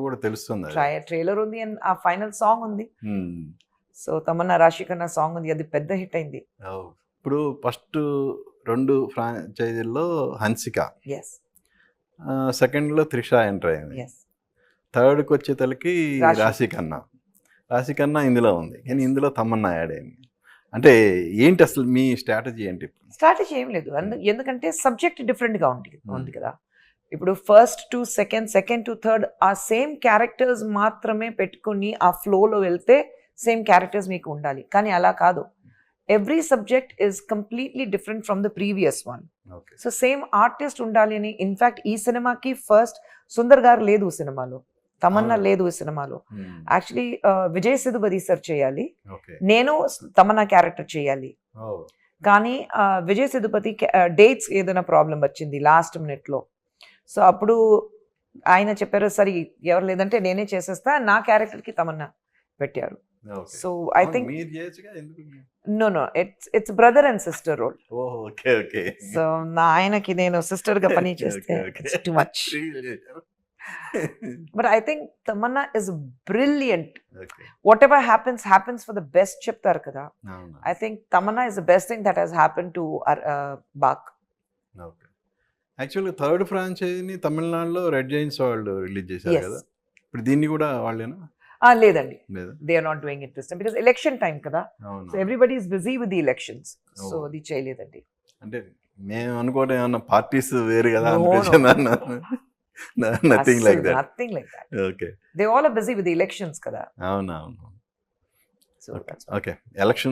కూడా తెలుస్తుంది. ట్రైలర్ ఉంది అండ్ ఆ ఫైనల్ సాంగ్ ఉంది. సో తమన్నా రాశికన్నా సాంగ్ ఉంది, అది పెద్ద హిట్ అయింది. ఇప్పుడు ఫస్ట్ 2 ఫ్రాంచైజీల్లో హన్సిక, ఎస్ సెకండ్లో త్రిష ఎంటర్ అయింది, ఎస్ థర్డ్కి వచ్చేతలకి రాశి. రాశికన్నా ఇందులో ఉంది, కానీ ఇందులో తమన్నా యాడ్ అయింది. అంటే ఏంటి అసలు మీ స్ట్రాటజీ ఏంటి? స్ట్రాటజీ ఏం లేదు, ఎందుకంటే సబ్జెక్ట్ డిఫరెంట్గా ఉంది కదా. ఇప్పుడు first to second, second to third ఆ సేమ్ క్యారెక్టర్స్ మాత్రమే పెట్టుకుని ఆ ఫ్లోలో వెళ్తే సేమ్ క్యారెక్టర్స్ మీకు ఉండాలి, కానీ అలా కాదు. Every subject is completely different from the previous one. So same artist ఉండాలి అని. ఇన్ఫాక్ట్ ఈ సినిమాకి ఫస్ట్ సుందర్ గారు లేదు సినిమాలో, తమన్నా లేదు ఈ సినిమాలో. యాక్చువల్లీ విజయ్ సేతుపతి సార్ చేయాలి, నేను తమన్నా క్యారెక్టర్ చేయాలి. కానీ విజయ్ సేతుపతి డేట్స్ ఏదైనా ప్రాబ్లం వచ్చింది లాస్ట్ మినిట్లో. సో అప్పుడు ఆయన చెప్పారు, సరే ఎవరు లేదంటే నేనే చేసేస్తా, నా క్యారెక్టర్కి తమన్నా పెట్టారు. So I think no it's brother and sister role. So నా ఆయనకి నేను సిస్టర్ గా పని చేస్తే too much. But I think Tamannaah is brilliant. Whatever happens for the best చెప్తారు కదా. I think Tamannaah is the best thing that he's happen to back. యాక్చువల్గా third ఫ్రాంచైజీని తమిళనాడులో రెడ్ జైంట్స్ వాళ్ళు రిలీజ్ చేశారు కదా, ఇప్పుడు దీన్ని కూడా వాళ్ళేనా? లేదండి, they are not doing it this time because election time కదా. So everybody is busy with the elections, so అది చేయలేదండి. అంటే మేము అనుకోవడం ఏమన్నా పార్టీస్ వేరు కదా అనిపించింది. Nothing like that. Okay, they all are busy with the elections కదా. అవునవును. So okay, elections